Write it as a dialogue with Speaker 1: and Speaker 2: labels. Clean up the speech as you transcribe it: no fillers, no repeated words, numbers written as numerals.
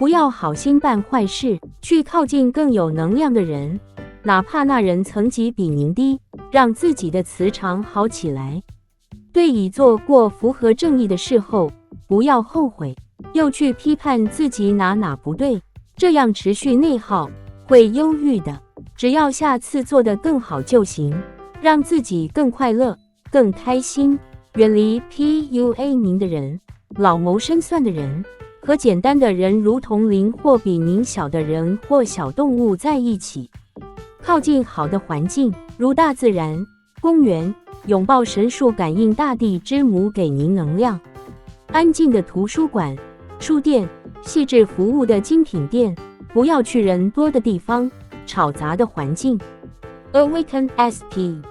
Speaker 1: 不要好心办坏事，去靠近更有能量的人，哪怕那人层级比您低，让自己的磁场好起来。对已做过符合正义的事后，不要后悔，又去批判自己哪不对，这样持续内耗，会忧郁的。只要下次做得更好就行，让自己更快乐、更开心，远离 PUA 您的人、老谋深算的人和简单的人，如同您或比您小的人或小动物在一起。靠近好的环境，如大自然、公园，拥抱神树，感应大地之母给您能量。安静的图书馆、书店，细致服务的精品店，不要去人多的地方，吵杂的环境。Awaken SP